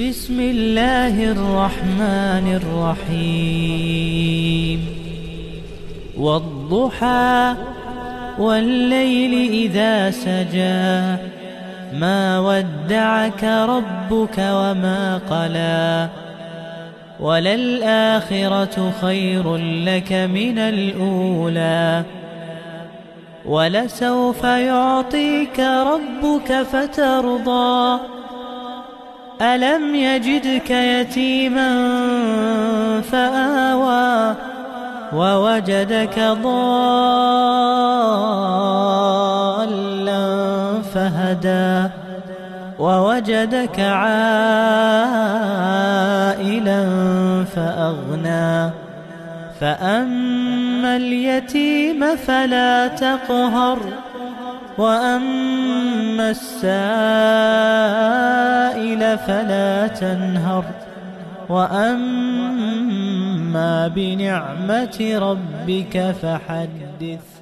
بسم الله الرحمن الرحيم والضحى والليل إذا سجى ما ودعك ربك وما قلى وللآخرة خير لك من الأولى ولسوف يعطيك ربك فترضى ألم يجدك يتيما فآوى ووجدك ضالا فهدى ووجدك عائلا فأغنى فأما اليتيم فلا تقهر وأما السائل فلا تنهر وأما بنعمة ربك فحدث.